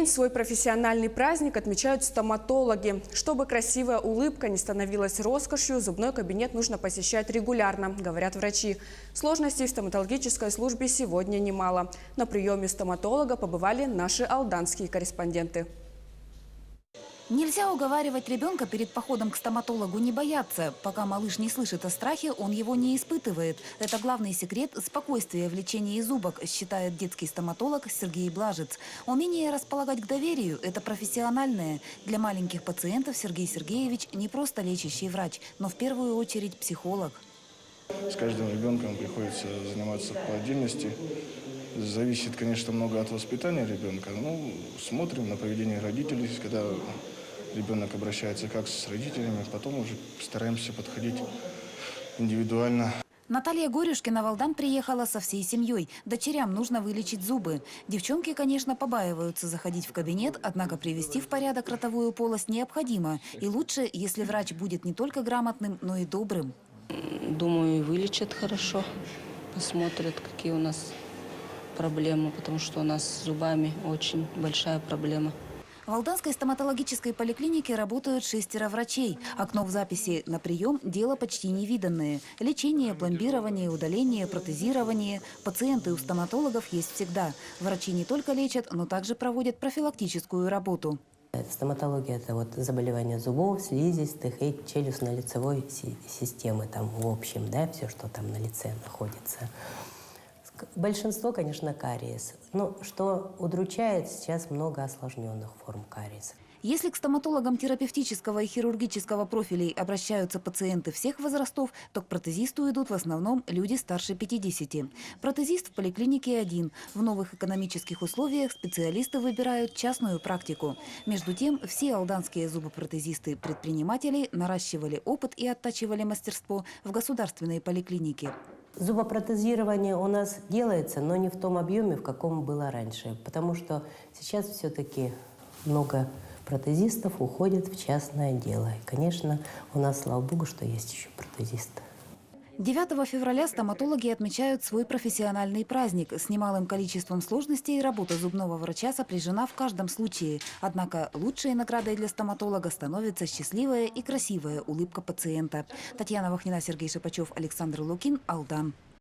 день свой профессиональный праздник отмечают стоматологи. Чтобы красивая улыбка не становилась роскошью, зубной кабинет нужно посещать регулярно, говорят врачи. Сложностей в стоматологической службе сегодня немало. На приеме стоматолога побывали наши алданские корреспонденты. Нельзя уговаривать ребенка перед походом к стоматологу не бояться. Пока малыш не слышит о страхе, он его не испытывает. Это главный секрет спокойствия в лечении зубок, считает детский стоматолог Сергей Блажец. Умение располагать к доверию – это профессиональное. Для маленьких пациентов Сергей Сергеевич не просто лечащий врач, но в первую очередь психолог. С каждым ребенком приходится заниматься по отдельности. Зависит, конечно, много от воспитания ребенка. Ну, смотрим на поведение родителей, когда ребенок обращается как с родителями, потом уже стараемся подходить индивидуально. Наталья Горюшкина в Алдан приехала со всей семьей. Дочерям нужно вылечить зубы. Девчонки, конечно, побаиваются заходить в кабинет, однако привести в порядок ротовую полость необходимо. И лучше, если врач будет не только грамотным, но и добрым. Думаю, вылечат хорошо, посмотрят, какие у нас проблемы, потому что у нас с зубами очень большая проблема. В Алданской стоматологической поликлинике работают 6 врачей. Окно в записи на прием – дело почти невиданное. Лечение, пломбирование, удаление, протезирование. Пациенты у стоматологов есть всегда. Врачи не только лечат, но также проводят профилактическую работу. Стоматология – это вот заболевания зубов, слизистых и челюстно-лицевой системы там в общем, да, все, что там на лице находится. Большинство, конечно, кариес. Но что удручает, сейчас много осложненных форм кариеса. Если к стоматологам терапевтического и хирургического профилей обращаются пациенты всех возрастов, то к протезисту идут в основном люди старше 50. Протезист в поликлинике один. В новых экономических условиях специалисты выбирают частную практику. Между тем, все алданские зубопротезисты-предприниматели наращивали опыт и оттачивали мастерство в государственной поликлинике. Зубопротезирование у нас делается, но не в том объеме, в каком было раньше. Потому что сейчас все-таки много протезистов уходят в частное дело. И, конечно, у нас, слава богу, что есть еще протезисты. 9 февраля стоматологи отмечают свой профессиональный праздник. С немалым количеством сложностей работа зубного врача сопряжена в каждом случае. Однако лучшей наградой для стоматолога становится счастливая и красивая улыбка пациента. Татьяна Вахнина, Сергей Шипачев, Александр Лукин, Алдан.